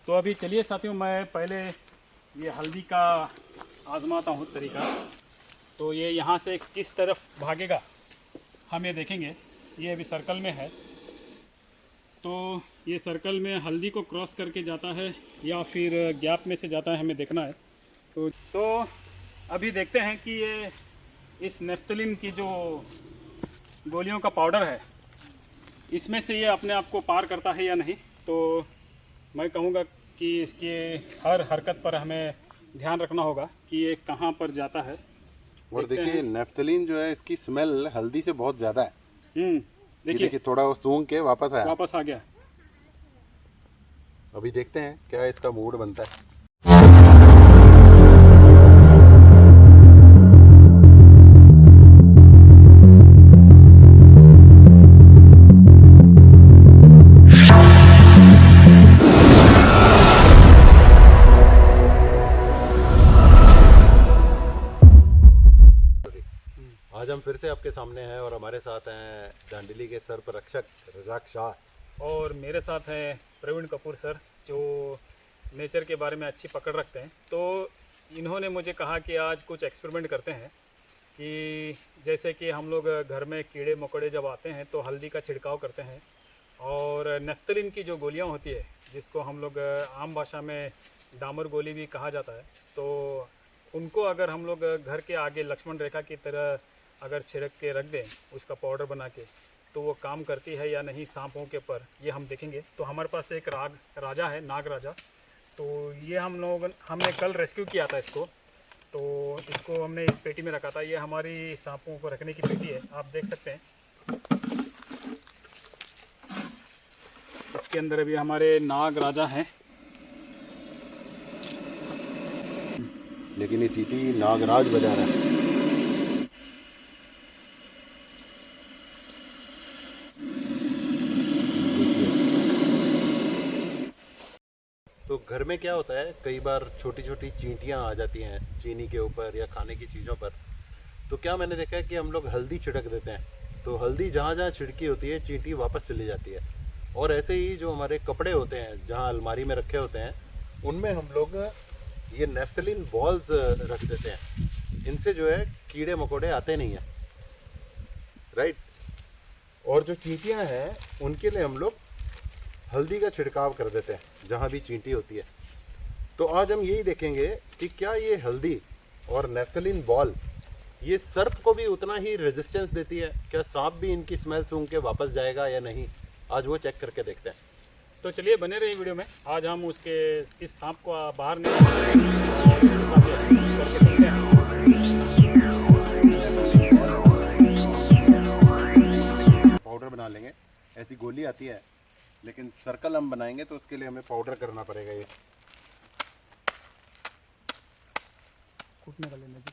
तो अभी चलिए साथियों, मैं पहले ये हल्दी का आजमाता हूँ तरीका। तो ये यहाँ से किस तरफ भागेगा हम ये देखेंगे। ये अभी सर्कल में है, तो ये सर्कल में हल्दी को क्रॉस करके जाता है या फिर गैप में से जाता है, हमें देखना है। तो अभी देखते हैं कि ये इस नेफ्थलीन की जो गोलियों का पाउडर है, इसमें से ये अपने आप को पार करता है या नहीं। तो मैं कहूँगा कि इसके हर हरकत पर हमें ध्यान रखना होगा कि ये कहाँ पर जाता है। और देखिए नेफ्थलीन जो है इसकी स्मेल हल्दी से बहुत ज़्यादा है। देखिए थोड़ा वो सूंघ के वापस आ गया। अभी देखते हैं क्या इसका मूड बनता है। आज हम फिर से आपके सामने हैं और हमारे साथ हैं दांडेली के सर्परक्षक रज़ाक शाह, और मेरे साथ हैं प्रवीण कपूर सर, जो नेचर के बारे में अच्छी पकड़ रखते हैं। तो इन्होंने मुझे कहा कि आज कुछ एक्सपेरिमेंट करते हैं कि जैसे कि हम लोग घर में कीड़े मकोड़े जब आते हैं तो हल्दी का छिड़काव करते हैं, और नेफ्थलीन की जो गोलियां होती है, जिसको हम लोग आम भाषा में डामर गोली भी कहा जाता है, तो उनको अगर हम लोग घर के आगे लक्ष्मण रेखा की तरह अगर छिड़क के रख दें उसका पाउडर बना के, तो वो काम करती है या नहीं सांपों के पर, ये हम देखेंगे। तो हमारे पास एक राजा है, नाग राजा। तो ये हमने कल रेस्क्यू किया था इसको। तो इसको हमने इस पेटी में रखा था। ये हमारी सांपों को रखने की पेटी है, आप देख सकते हैं। इसके अंदर अभी हमारे नाग राजा हैं। लेकिन ये सीटी नागराज बजा रहा है। तो घर में क्या होता है, कई बार छोटी छोटी चींटियां आ जाती हैं चीनी के ऊपर या खाने की चीज़ों पर। तो क्या मैंने देखा है कि हम लोग हल्दी छिड़क देते हैं, तो हल्दी जहाँ जहाँ छिड़की होती है चींटी वापस चली जाती है। और ऐसे ही जो हमारे कपड़े होते हैं जहाँ अलमारी में रखे होते हैं, उनमें हम लोग ये नेफ्थलीन बॉल्स रख देते हैं। इनसे जो है कीड़े मकोड़े आते नहीं हैं, राइट। और जो चींटियां हैं उनके लिए हम लोग हल्दी का छिड़काव कर देते हैं जहाँ भी चींटी होती है। तो आज हम यही देखेंगे कि क्या ये हल्दी और नेफ्थलीन बॉल ये सर्प को भी उतना ही रेजिस्टेंस देती है, क्या सांप भी इनकी स्मेल सूंघ के वापस जाएगा या नहीं। आज वो चेक करके देखते हैं। तो चलिए बने रहिए वीडियो में। आज हम इस सांप को बाहर निकालेंगे और उसके साथ एक्सपेरिमेंट करके देखते हैं। पाउडर बना लेंगे। ऐसी गोली आती है, लेकिन सर्कल हम बनाएंगे तो उसके लिए हमें पाउडर करना पड़ेगा। ये कूटने का लेना जी।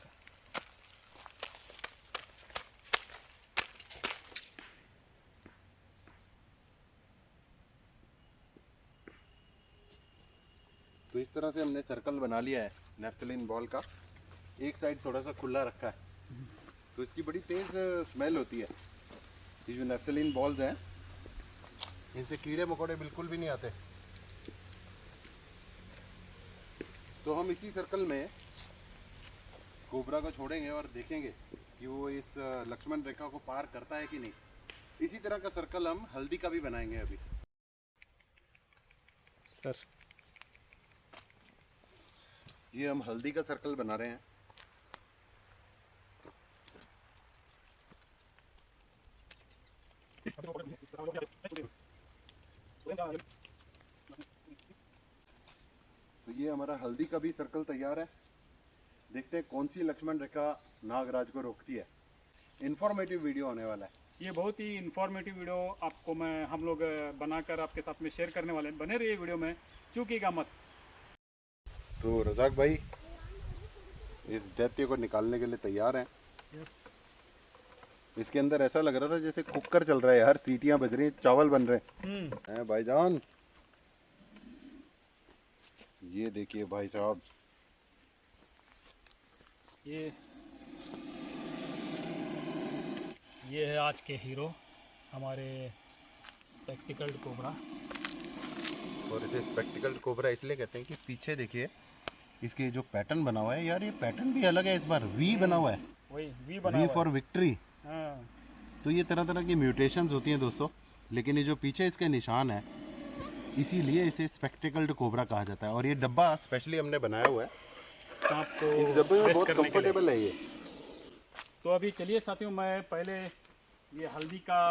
तो इस तरह से हमने सर्कल बना लिया है नेफ्थलीन बॉल का। एक साइड थोड़ा सा खुला रखा है, तो इसकी बड़ी तेज़ स्मेल होती है। ये जो नेफ्थलीन बॉल्स हैं, इनसे कीड़े मकोड़े बिल्कुल भी नहीं आते। तो हम इसी सर्कल में कोबरा को छोड़ेंगे और देखेंगे कि वो इस लक्ष्मण रेखा को पार करता है कि नहीं। इसी तरह का सर्कल हम हल्दी का भी बनाएंगे अभी। सर, ये हम हल्दी का सर्कल बना रहे हैं। तो ये हमारा हल्दी का भी सर्कल तैयार है। देखते हैं कौन सी लक्ष्मण रेखा नागराज को रोकती है। इंफॉर्मेटिव वीडियो होने वाला है ये बहुत ही इंफॉर्मेटिव वीडियो आपको हम लोग बनाकर आपके साथ में शेयर करने वाले हैं। बने रहिए वीडियो में, चूकिएगा मत। तो रज़ाक भाई इस दैत्य को निकालने के लिए तैयार हैं। यस। इसके अंदर ऐसा लग रहा था जैसे कुकर चल रहा है यार, सीटियां बज रही हैं, चावल बन रहे हैं भाईजान। ये देखिए भाई साहब, ये है आज के हीरो, हमारे स्पेक्टिकल्ड कोबरा। और इसे स्पेक्टिकल कोबरा इसलिए कहते हैं कि पीछे देखिए इसके जो पैटर्न बना हुआ है यार, ये पैटर्न भी अलग है इस बार, वी बना हुआ है, वही वी बना वी हुआ फॉर है। विक्ट्री। हाँ तो ये तरह तरह की म्यूटेशंस होती हैं दोस्तों, लेकिन ये जो पीछे इसके निशान है इसीलिए इसे स्पेक्टिकल्ड कोबरा कहा जाता है। और ये डब्बा स्पेशली हमने बनाया हुआ है, सांप को इस डब्बे में रेस्ट बहुत करने के लिए। कंफर्टेबल है ये। तो अभी चलिए साथियों, मैं पहले ये हल्दी का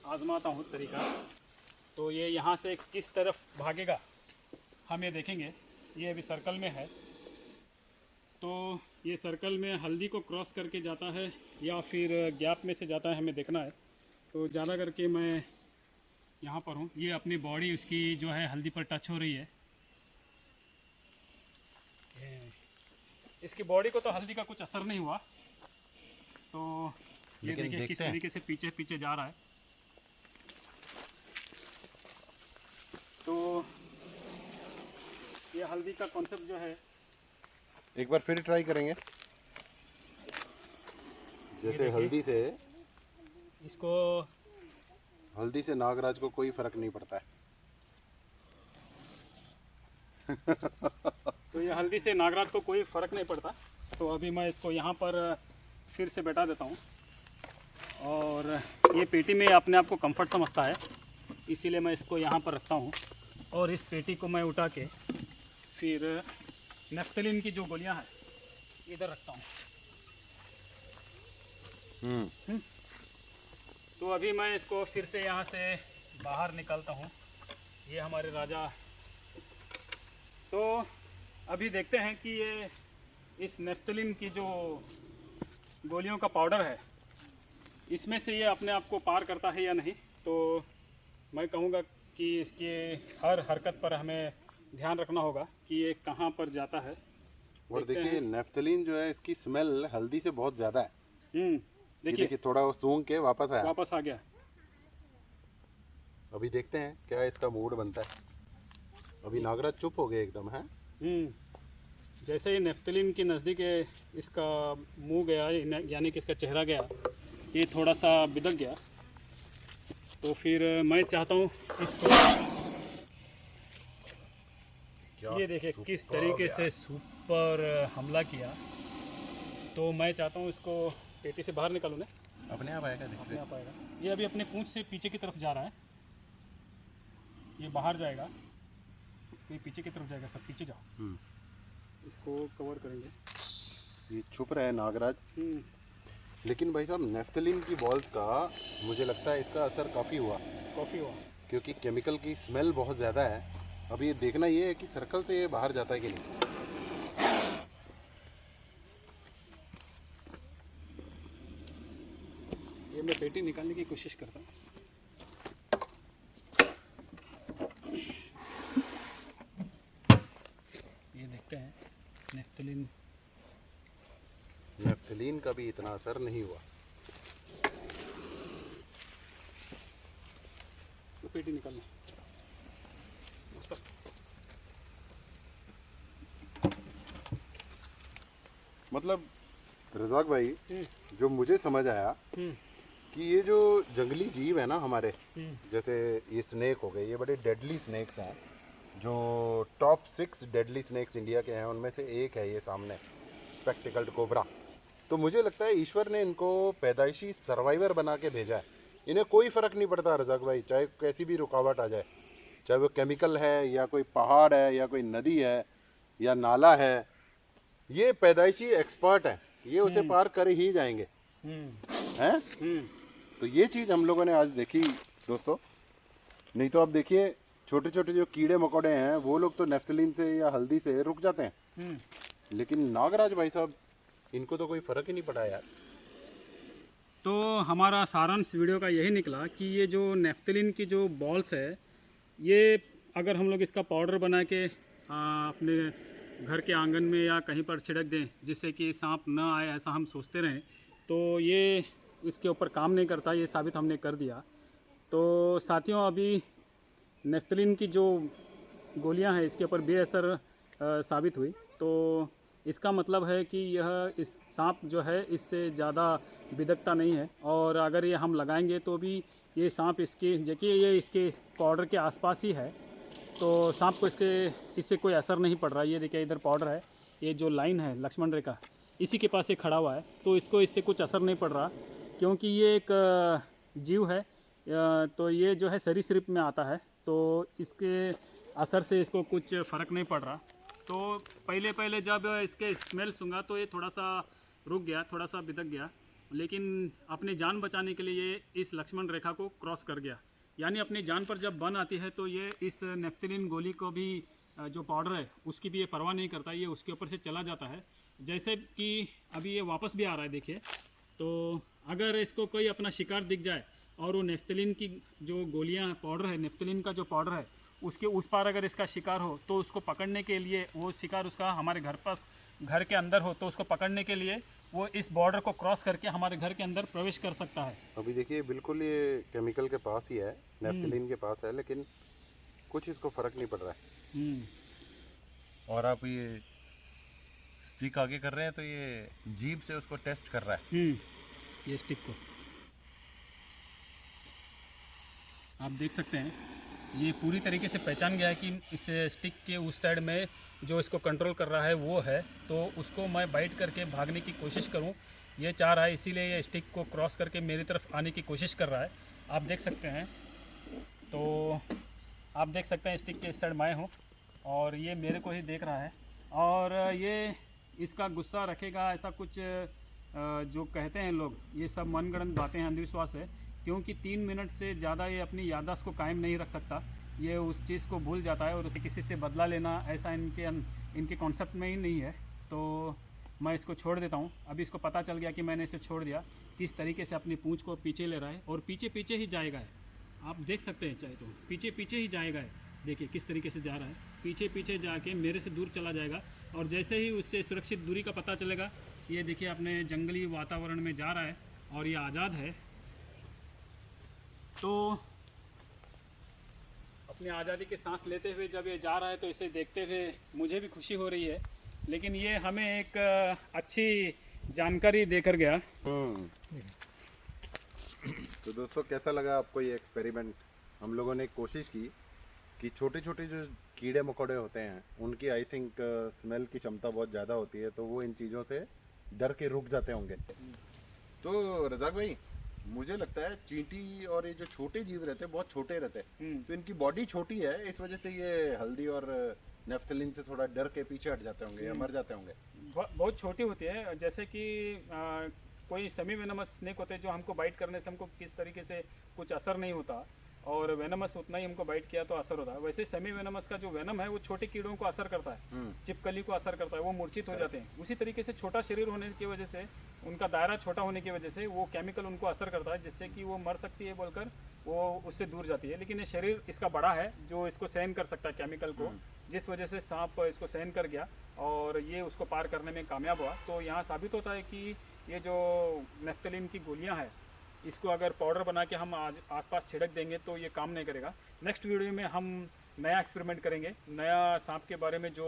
आजमाता हूँ तरीका। तो ये यहाँ से किस तरफ भागेगा हम ये देखेंगे। ये अभी सर्कल में है, तो ये सर्कल में हल्दी को क्रॉस करके जाता है या फिर गैप में से जाता है, हमें देखना है। तो ज़्यादा करके मैं यहाँ पर हूँ, ये अपनी बॉडी उसकी जो है हल्दी पर टच हो रही है। इसकी बॉडी को तो हल्दी का कुछ असर नहीं हुआ। तो ये लेकिन देखिए किस देखते हैं। तरीके से पीछे पीछे जा रहा है। तो ये हल्दी का कॉन्सेप्ट जो है, एक बार फिर ट्राई करेंगे। जैसे इसको हल्दी से नागराज को कोई फर्क नहीं पड़ता है। तो ये हल्दी से नागराज को कोई फ़र्क नहीं पड़ता। तो अभी मैं इसको यहाँ पर फिर से बैठा देता हूँ। और ये पेटी में अपने आप को कंफर्ट समझता है, इसीलिए मैं इसको यहाँ पर रखता हूँ। और इस पेटी को मैं उठा के फिर नेफ्थलीन की जो गोलियाँ हैं इधर रखता हूँ। तो अभी मैं इसको फिर से यहाँ से बाहर निकालता हूँ। ये हमारे राजा। तो अभी देखते हैं कि ये इस नेफ्थलीन की जो गोलियों का पाउडर है, इसमें से ये अपने आप को पार करता है या नहीं। तो मैं कहूँगा कि इसके हर हरकत पर हमें ध्यान रखना होगा कि ये कहाँ पर जाता है। और देखिए नेफ्थलीन जो है इसकी स्मेल हल्दी से बहुत ज़्यादा है। देखिए देखिए थोड़ा वो सूंघ के वापस आया। वापस आ गया। अभी देखते हैं क्या इसका मूड बनता है। अभी नागराज चुप हो गए एकदम है। जैसे ही नेफ्थलीन के नज़दीक इसका मुंह गया, यानी कि इसका चेहरा गया, ये थोड़ा सा बिदक गया। तो फिर मैं चाहता हूँ इसको, ये देखिए किस तरीके से सुपर हमला किया। तो मैं चाहता हूँ इसको पेटी से बाहर निकालूँ ना, अपने आप आएगा, अपने देखते आप आएगा। ये अभी अपने पूंछ से पीछे की तरफ जा रहा है, ये बाहर जाएगा, ये पीछे की तरफ जाएगा। सब पीछे जाओ, इसको कवर करेंगे। ये छुप रहा है नागराज। लेकिन भाई साहब नेफ्थलीन की बॉल्स का मुझे लगता है इसका असर काफ़ी हुआ, क्योंकि केमिकल की स्मेल बहुत ज़्यादा है। अब ये देखना ये है कि सर्कल से ये बाहर जाता है कि नहीं। ये मैं पेटी निकालने की कोशिश करता हूँ। ये देखते हैं नेफ्थलीन का भी इतना असर नहीं हुआ। तो पेटी निकालना। मतलब रज़ाक भाई, जो मुझे समझ आया कि ये जो जंगली जीव है ना हमारे, जैसे ये स्नेक हो गए, ये बड़े डेडली स्नेक्स हैं। जो टॉप 6 डेडली स्नेक्स इंडिया के हैं उनमें से एक है ये सामने स्पेक्टिकल्ड कोबरा। तो मुझे लगता है ईश्वर ने इनको पैदाइशी सर्वाइवर बना के भेजा है। इन्हें कोई फ़र्क नहीं पड़ता रज़ाक भाई, चाहे कैसी भी रुकावट आ जाए, चाहे वो केमिकल है या कोई पहाड़ है या कोई नदी है या नाला है, ये पैदाइशी एक्सपर्ट है, ये उसे पार कर ही जाएंगे हैं। तो ये चीज़ हम लोगों ने आज देखी दोस्तों। नहीं तो आप देखिए छोटे छोटे जो कीड़े मकोड़े हैं वो लोग तो नेफ्थलीन से या हल्दी से रुक जाते हैं, लेकिन नागराज भाई साहब इनको तो कोई फ़र्क ही नहीं पड़ा यार। तो हमारा सारांश वीडियो का यही निकला कि ये जो नेफ्थलीन की जो बॉल्स है, ये अगर हम लोग इसका पाउडर बना के अपने घर के आंगन में या कहीं पर छिड़क दें जिससे कि सांप ना आए, ऐसा हम सोचते रहें, तो ये इसके ऊपर काम नहीं करता। ये साबित हमने कर दिया। तो साथियों, अभी नेफ्थलीन की जो गोलियां हैं इसके ऊपर बेअसर साबित हुई। तो इसका मतलब है कि यह इस सांप जो है इससे ज़्यादा बिदकता नहीं है। और अगर ये हम लगाएंगे तो भी ये सांप इसके, देखिए ये इसके पाउडर के आसपास ही है, तो सांप को इससे कोई असर नहीं पड़ रहा। ये देखिए इधर पाउडर है, ये जो लाइन है लक्ष्मण रेखा इसी के पास ये खड़ा हुआ है, तो इसको इससे कुछ असर नहीं पड़ रहा क्योंकि ये एक जीव है। तो ये जो है सरीसृप में आता है, तो इसके असर से इसको कुछ फ़र्क नहीं पड़ रहा। तो पहले जब इसके स्मेल सूंघा तो ये थोड़ा सा रुक गया, थोड़ा सा बिदक गया, लेकिन अपनी जान बचाने के लिए ये इस लक्ष्मण रेखा को क्रॉस कर गया। यानी अपनी जान पर जब बन आती है तो ये इस नेफ्थलीन गोली को भी जो पाउडर है उसकी भी ये परवाह नहीं करता, ये उसके ऊपर से चला जाता है। जैसे कि अभी ये वापस भी आ रहा है देखिए। तो अगर इसको कोई अपना शिकार दिख जाए और वो नेफ्थलीन की जो गोलियां पाउडर है, नेफ्थलीन का जो पाउडर है उसके उस पार अगर इसका शिकार हो तो उसको पकड़ने के लिए, वो शिकार उसका हमारे घर के अंदर हो तो उसको पकड़ने के लिए वो इस बॉर्डर को क्रॉस करके हमारे घर के अंदर प्रवेश कर सकता है। अभी देखिए बिल्कुल ये केमिकल के पास ही है, नेफ्थलीन के पास है, लेकिन कुछ इसको फर्क नहीं पड़ रहा है। और आप ये स्टिक आगे कर रहे हैं तो ये जीभ से उसको टेस्ट कर रहा है। ये स्टिक को आप देख सकते हैं, ये पूरी तरीके से पहचान गया है कि इस स्टिक के उस साइड में जो इसको कंट्रोल कर रहा है वो है, तो उसको मैं बाइट करके भागने की कोशिश करूं ये चाह रहा है, इसीलिए ये स्टिक को क्रॉस करके मेरी तरफ आने की कोशिश कर रहा है। आप देख सकते हैं, तो आप देख सकते हैं स्टिक के इस साइड मैं हूँ और ये मेरे को ही देख रहा है। और ये इसका गुस्सा रखेगा ऐसा कुछ जो कहते हैं लोग, ये सब मनगढ़ंत बातें हैं, अंधविश्वास है, क्योंकि 3 मिनट से ज़्यादा ये अपनी याददाश्त को कायम नहीं रख सकता। ये उस चीज़ को भूल जाता है और उसे किसी से बदला लेना ऐसा इनके कॉन्सेप्ट में ही नहीं है। तो मैं इसको छोड़ देता हूँ। अभी इसको पता चल गया कि मैंने इसे छोड़ दिया, किस तरीके से अपनी पूंछ को पीछे ले रहा है और पीछे पीछे ही जाएगा है। आप देख सकते हैं चाहे तो पीछे पीछे ही जाएगा है। देखिए किस तरीके से जा रहा है, पीछे पीछे जाके मेरे से दूर चला जाएगा और जैसे ही उससे सुरक्षित दूरी का पता चलेगा, ये देखिए अपने जंगली वातावरण में जा रहा है और ये आज़ाद है। तो अपनी आज़ादी की सांस लेते हुए जब ये जा रहा है तो इसे देखते हुए मुझे भी खुशी हो रही है, लेकिन ये हमें एक अच्छी जानकारी देकर गया। तो दोस्तों कैसा लगा आपको ये एक्सपेरिमेंट? हम लोगों ने कोशिश की कि छोटे छोटे जो कीड़े मकोड़े होते हैं उनकी आई थिंक स्मेल की क्षमता बहुत ज़्यादा होती है, तो वो इन चीज़ों से डर के रुक जाते होंगे। तो रज़ाक भाई, मुझे लगता है चींटी और ये जो छोटे जीव रहते हैं बहुत छोटे रहते हैं, तो इनकी बॉडी छोटी है, इस वजह से ये हल्दी और नेफ्थलीन से थोड़ा डर के पीछे हट जाते होंगे या मर जाते होंगे। बहुत छोटी होती है, जैसे कि कोई सेमी वेनमस स्नेक होते हैं जो हमको बाइट करने से हमको किस तरीके से कुछ असर नहीं होता और वेनमस उतना ही हमको बाइट किया तो असर होता है। वैसे सेमी वेनमस का जो वेनम है वो छोटे कीड़ों को असर करता है, चिपकली को असर करता है, वो मूर्छित हो जाते हैं। उसी तरीके से छोटा शरीर होने की वजह से, उनका दायरा छोटा होने की वजह से वो केमिकल उनको असर करता है, जिससे कि वो मर सकती है बोलकर वो उससे दूर जाती है। लेकिन ये शरीर इसका बड़ा है जो इसको सहन कर सकता है केमिकल को, जिस वजह से सांप इसको सहन कर गया और ये उसको पार करने में कामयाब हुआ। तो यहाँ साबित होता है कि ये जो नेफ्थलीन की गोलियाँ हैं, इसको अगर पाउडर बना के हम आज आसपास छिड़क देंगे तो ये काम नहीं करेगा। नेक्स्ट वीडियो में हम नया एक्सपेरिमेंट करेंगे, नया सांप के बारे में जो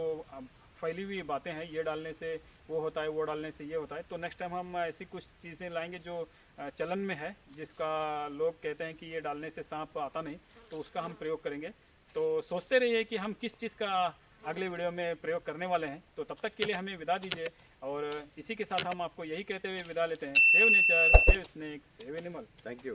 फैली हुई बातें हैं, ये डालने से वो होता है, वो डालने से ये होता है। तो नेक्स्ट टाइम हम ऐसी कुछ चीज़ें लाएंगे जो चलन में है, जिसका लोग कहते हैं कि ये डालने से सांप आता नहीं, तो उसका हम प्रयोग करेंगे। तो सोचते रहिए कि हम किस चीज़ का अगले वीडियो में प्रयोग करने वाले हैं। तो तब तक के लिए हमें विदा दीजिए और इसी के साथ हम आपको यही कहते हुए विदा लेते हैं। Save nature, save snake, save animal. Thank you.